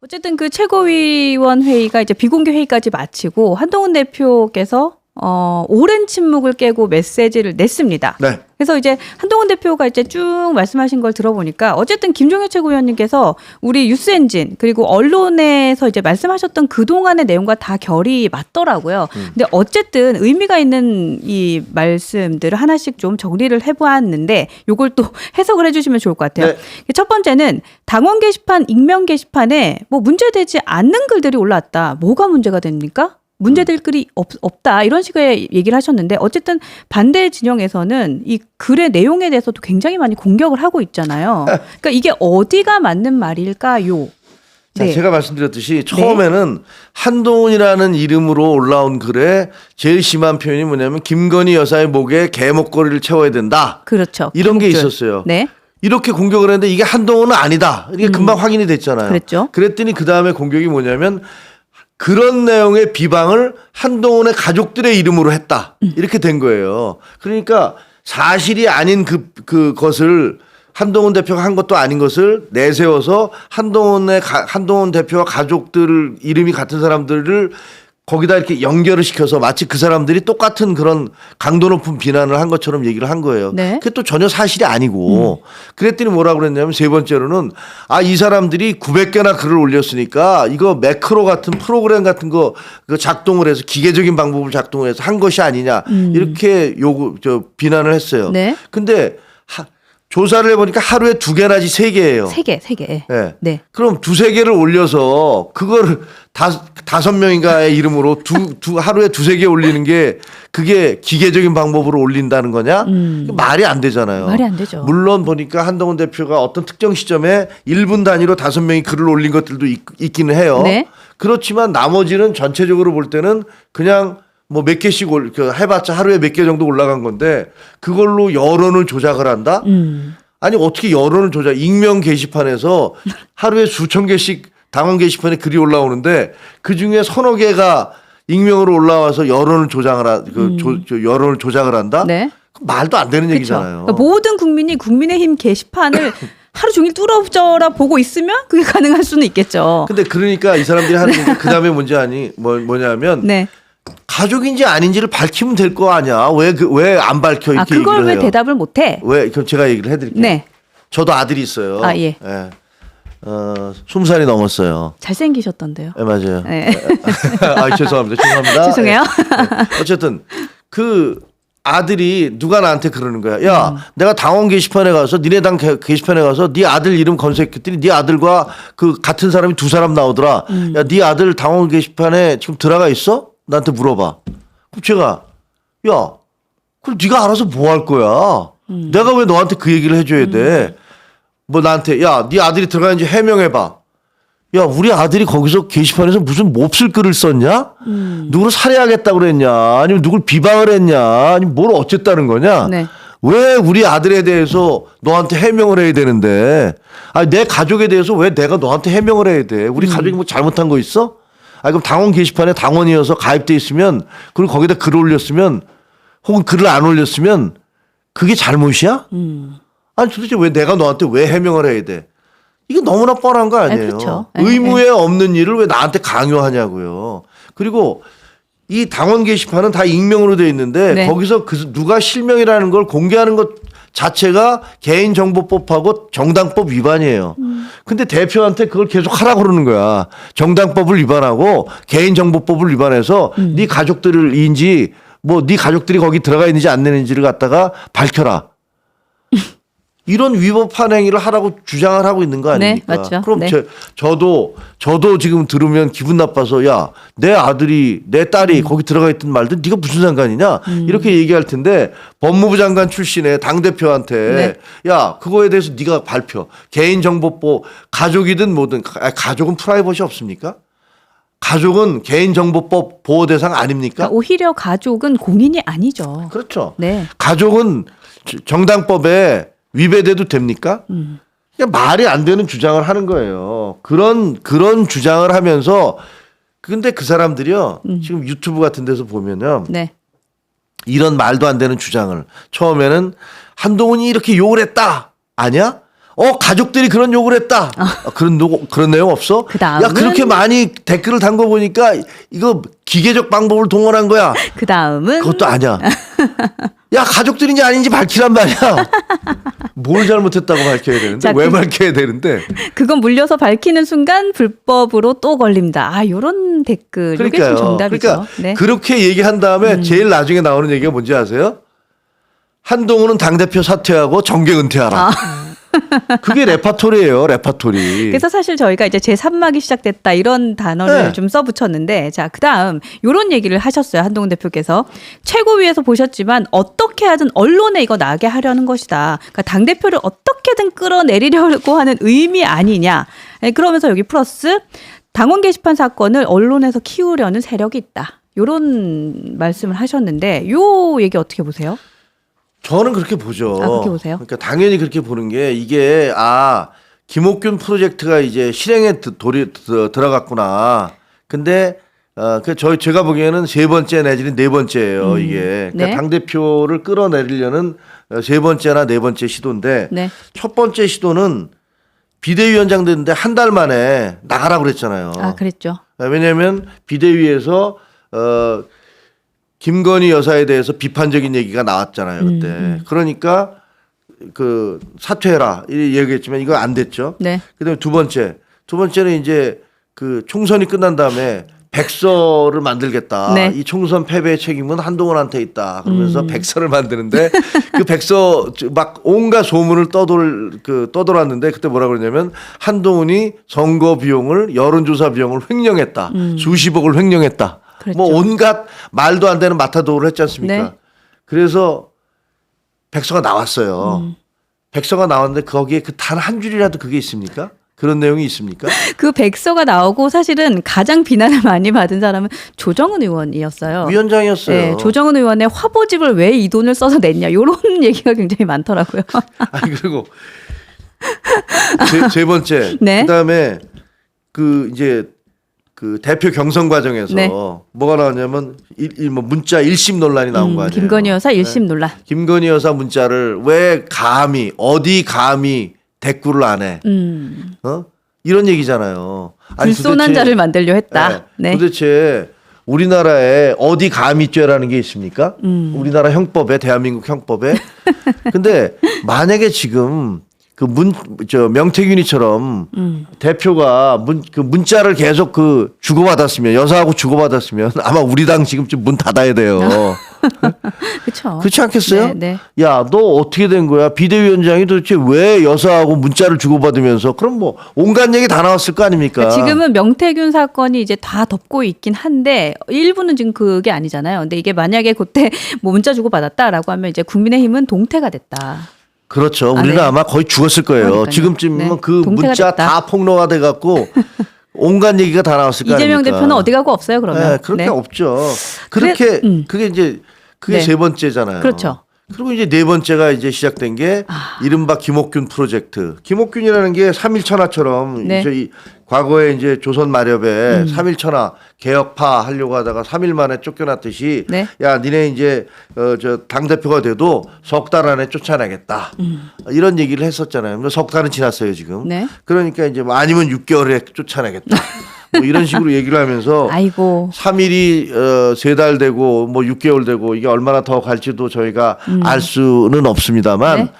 어쨌든 그 최고위원 회의가 이제 비공개 회의까지 마치고 한동훈 대표께서 오랜 침묵을 깨고 메시지를 냈습니다. 네. 그래서 이제 한동훈 대표가 이제 쭉 말씀하신 걸 들어보니까 어쨌든 김종혁 최고위원님께서 우리 뉴스엔진 그리고 언론에서 이제 말씀하셨던 그동안의 내용과 다 결이 맞더라고요. 근데 어쨌든 의미가 있는 이 말씀들을 하나씩 좀 정리를 해보았는데 요걸 또 해석을 해주시면 좋을 것 같아요. 네. 첫 번째는 당원 게시판, 익명 게시판에 뭐 문제되지 않는 글들이 올라왔다. 뭐가 문제가 됩니까? 문제될 글이 없다 이런 식의 얘기를 하셨는데 어쨌든 반대 진영에서는 이 글의 내용에 대해서도 굉장히 많이 공격을 하고 있잖아요. 그러니까 이게 어디가 맞는 말일까요? 자, 네. 제가 말씀드렸듯이 처음에는 한동훈이라는 이름으로 올라온 글에 제일 심한 표현이 뭐냐면 김건희 여사의 목에 개목걸이를 채워야 된다. 그렇죠. 이런 게 김옥줄. 있었어요. 네. 이렇게 공격을 했는데 이게 한동훈은 아니다. 이게 금방 확인이 됐잖아요. 그랬죠. 그랬더니 그 다음에 공격이 뭐냐면 그런 내용의 비방을 한동훈의 가족들의 이름으로 했다. 이렇게 된 거예요. 그러니까 사실이 아닌 그것을 한동훈 대표가 한 것도 아닌 것을 내세워서 한동훈 대표와 가족들 이름이 같은 사람들을 거기다 이렇게 연결을 시켜서 마치 그 사람들이 똑같은 그런 강도 높은 비난을 한 것처럼 얘기를 한 거예요. 네. 그게 또 전혀 사실이 아니고 그랬더니 뭐라고 그랬냐면 세 번째로는 이 사람들이 900개나 글을 올렸으니까 이거 매크로 같은 프로그램 같은 거 작동을 해서 기계적인 방법을 작동을 해서 한 것이 아니냐 이렇게 비난을 했어요. 네. 근데 조사를 해보니까 하루에 2개 내지 3개예요. 3개. 네. 네. 그럼 2-3개를 올려서 그걸 5명인가의 이름으로 하루에 2-3개 올리는 게 그게 기계적인 방법으로 올린다는 거냐? 말이 안 되잖아요. 말이 안 되죠. 물론 보니까 한동훈 대표가 어떤 특정 시점에 1분 단위로 5명이 글을 올린 것들도 있기는 해요. 네. 그렇지만 나머지는 전체적으로 볼 때는 그냥 뭐 몇 개씩 해봤자 하루에 몇 개 정도 올라간 건데 그걸로 여론을 조작을 한다? 아니 어떻게 여론을 조작? 익명 게시판에서 하루에 수천 개씩 당원 게시판에 글이 올라오는데 그 중에 서너 개가 익명으로 올라와서 여론을 여론을 조작을 한다? 네. 말도 안 되는 그렇죠. 얘기잖아요. 그러니까 모든 국민이 국민의힘 게시판을 하루 종일 뚫어져라 보고 있으면 그게 가능할 수는 있겠죠. 근데 그러니까 이 사람들이 하는 게 그다음에 문제 뭐냐면 네. 가족인지 아닌지를 밝히면 될 거 아니야. 왜 안 밝혀 이렇게 그걸 얘기를 왜 해요. 대답을 못 해? 그럼 제가 얘기를 해드릴게요. 네. 저도 아들이 있어요. 예. 20살이 넘었어요. 잘생기셨던데요. 네, 맞아요. 네. 죄송합니다. 죄송해요. 네. 어쨌든 그 아들이 누가 나한테 그러는 거야. 야, 내가 당원 게시판에 가서 니네 당 게시판에 가서 네 아들 이름 검색했더니 네 아들과 그 같은 사람이 2사람 나오더라. 야, 네 아들 당원 게시판에 지금 들어가 있어? 나한테 물어봐. 그럼 제가 야, 그럼 네가 알아서 뭐 할 거야? 내가 왜 너한테 그 얘기를 해줘야 돼? 뭐 나한테 야, 네 아들이 들어가는지 해명해봐. 야, 우리 아들이 거기서 게시판에서 무슨 몹쓸 글을 썼냐? 누구를 살해하겠다고 그랬냐? 아니면 누굴 비방을 했냐? 아니면 뭘 어쨌다는 거냐? 네. 왜 우리 아들에 대해서 너한테 해명을 해야 되는데? 내 가족에 대해서 왜 내가 너한테 해명을 해야 돼? 우리 가족이 뭐 잘못한 거 있어? 그럼 당원 게시판에 당원이어서 가입돼 있으면 그리고 거기다 글을 올렸으면 혹은 글을 안 올렸으면 그게 잘못이야? 아니 도대체 왜 내가 너한테 왜 해명을 해야 돼? 이게 너무나 뻔한 거 아니에요. 그렇죠. 의무에 없는 일을 왜 나한테 강요하냐고요. 그리고 이 당원 게시판은 다 익명으로 돼 있는데 네. 거기서 누가 실명이라는 걸 공개하는 것 자체가 개인정보법하고 정당법 위반이에요. 근데 대표한테 그걸 계속 하라고 그러는 거야. 정당법을 위반하고 개인정보법을 위반해서 네 가족들인지 뭐 네 가족들이 거기 들어가 있는지 안 되는지를 갖다가 밝혀라. 이런 위법한 행위를 하라고 주장을 하고 있는 거 아닙니까? 네, 맞죠. 그럼 네. 저도 지금 들으면 기분 나빠서 야, 내 아들이 내 딸이 거기 들어가 있던 말들 네가 무슨 상관이냐 이렇게 얘기할 텐데 법무부 장관 출신의 당대표한테 야, 그거에 대해서 네가 발표. 개인정보법 가족이든 뭐든 가족은 프라이버시 없습니까? 가족은 개인정보법 보호 대상 아닙니까? 그러니까 오히려 가족은 공인이 아니죠. 그렇죠. 네. 가족은 정당법에 위배돼도 됩니까? 그냥 말이 안 되는 주장을 하는 거예요. 그런 주장을 하면서 근데 그 사람들이요. 지금 유튜브 같은 데서 보면요. 네. 이런 말도 안 되는 주장을 처음에는 한동훈이 이렇게 욕을 했다. 아니야? 가족들이 그런 욕을 했다. 그런 내용 없어? 그다음은? 야, 그렇게 많이 댓글을 단 거 보니까 이거 기계적 방법을 동원한 거야. 그 다음은 그것도 아니야. 야, 가족들인지 아닌지 밝히란 말이야. 뭘 잘못했다고 밝혀야 되는데 자, 왜 밝혀야 되는데? 그건 물려서 밝히는 순간 불법으로 또 걸립니다. 요런 댓글. 이게 좀 정답이죠. 그러니까 네. 그렇게 얘기한 다음에 제일 나중에 나오는 얘기가 뭔지 아세요? 한동훈은 당대표 사퇴하고 정계 은퇴하라. 그게 레파토리예요, 레파토리. 그래서 사실 저희가 이제 제3막이 시작됐다 이런 단어를 네. 좀 써붙였는데 자, 그다음 요런 얘기를 하셨어요. 한동훈 대표께서 최고위에서 보셨지만 어떻게 하든 언론에 이거 나게 하려는 것이다. 그러니까 당대표를 어떻게든 끌어내리려고 하는 의미 아니냐. 그러면서 여기 플러스 당원 게시판 사건을 언론에서 키우려는 세력이 있다. 요런 말씀을 하셨는데 요 얘기 어떻게 보세요? 저는 그렇게 보죠. 그렇게 보세요? 그러니까 당연히 그렇게 보는 게 이게 김옥균 프로젝트가 이제 실행에 들어갔구나. 근데 제가 보기에는 세 번째 내지는 네 번째예요. 이게 그러니까 네. 당 대표를 끌어내리려는 세 번째나 네 번째 시도인데 네. 첫 번째 시도는 비대위원장 됐는데 한 달 만에 나가라 그랬잖아요. 그랬죠. 왜냐하면 비대위에서 김건희 여사에 대해서 비판적인 얘기가 나왔잖아요 그때. 그러니까 그 사퇴해라 이 얘기했지만 이거 안 됐죠. 네. 그다음에 두 번째는 이제 그 총선이 끝난 다음에 백서를 만들겠다. 네. 이 총선 패배의 책임은 한동훈한테 있다. 그러면서 백서를 만드는데 그 백서 막 온갖 소문을 떠돌았는데 그때 뭐라 그러냐면 한동훈이 선거 비용을 여론조사 비용을 횡령했다. 수십억을 횡령했다. 그랬죠. 뭐 온갖 말도 안 되는 마타도를 했지 않습니까? 네. 그래서 백서가 나왔어요. 백서가 나왔는데 거기에 그 단 한 줄이라도 그게 있습니까? 그런 내용이 있습니까? 그 백서가 나오고 사실은 가장 비난을 많이 받은 사람은 조정은 의원이었어요. 위원장이었어요. 네, 조정은 의원의 화보집을 왜 이 돈을 써서 냈냐 이런 얘기가 굉장히 많더라고요. 아니 그리고 세 번째 네. 그다음에 그 이제 그 대표 경선 과정에서 네. 뭐가 나왔냐면 뭐 문자 일심 논란이 나온 거 아니에요. 김건희 여사 일심 논란. 김건희 여사 문자를 왜 감히 어디 감히 대꾸를 안 해? 이런 얘기잖아요. 불손한 자를 만들려 했다. 네. 도대체 우리나라에 어디 감히죄라는 게 있습니까? 우리나라 형법에 대한민국 형법에. 근데 만약에 지금 명태균이처럼 대표가 문자를 계속 주고받았으면 여사하고 주고받았으면 아마 우리 당 지금쯤 문 닫아야 돼요. 그렇죠. 그렇지 않겠어요? 네. 야, 너 어떻게 된 거야? 비대위원장이 도대체 왜 여사하고 문자를 주고받으면서 그럼 뭐 온갖 얘기 다 나왔을 거 아닙니까? 그러니까 지금은 명태균 사건이 이제 다 덮고 있긴 한데 일부는 지금 그게 아니잖아요. 근데 이게 만약에 그때 뭐 문자 주고받았다라고 하면 이제 국민의힘은 동태가 됐다. 그렇죠. 우리는 네. 아마 거의 죽었을 거예요. 그러니까요. 지금쯤이면 네. 그 동태가 문자 됐다. 다 폭로가 돼갖고 온갖 얘기가 다 나왔을 거 아닙니까? 이재명 대표는 어디 가고 없어요, 그러면. 네, 그렇게 네. 없죠. 그렇게 그게 네. 세 번째잖아요. 그렇죠. 그리고 이제 네 번째가 이제 시작된 게 이른바 김옥균 프로젝트. 김옥균이라는 게 3.1천하처럼 네. 저희 과거에 이제 조선 마렵에 3.1천하 개혁파 하려고 하다가 3일 만에 쫓겨났듯이 네. 야, 니네 이제 당 대표가 돼도 석 달 안에 쫓아내겠다. 이런 얘기를 했었잖아요. 근데 석 달은 지났어요, 지금. 네. 그러니까 이제 뭐 아니면 6개월에 쫓아내겠다. 뭐 이런 식으로 얘기를 하면서 아이고. 3일이 3달 되고 뭐 6개월 되고 이게 얼마나 더 갈지도 저희가 알 수는 없습니다만 네.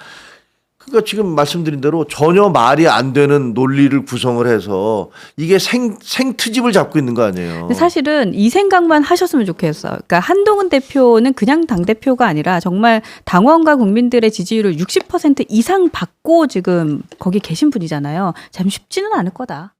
그러니까 지금 말씀드린 대로 전혀 말이 안 되는 논리를 구성을 해서 이게 생트집을 잡고 있는 거 아니에요. 근데 사실은 이 생각만 하셨으면 좋겠어요. 그러니까 한동훈 대표는 그냥 당대표가 아니라 정말 당원과 국민들의 지지율을 60% 이상 받고 지금 거기 계신 분이잖아요. 참 쉽지는 않을 거다.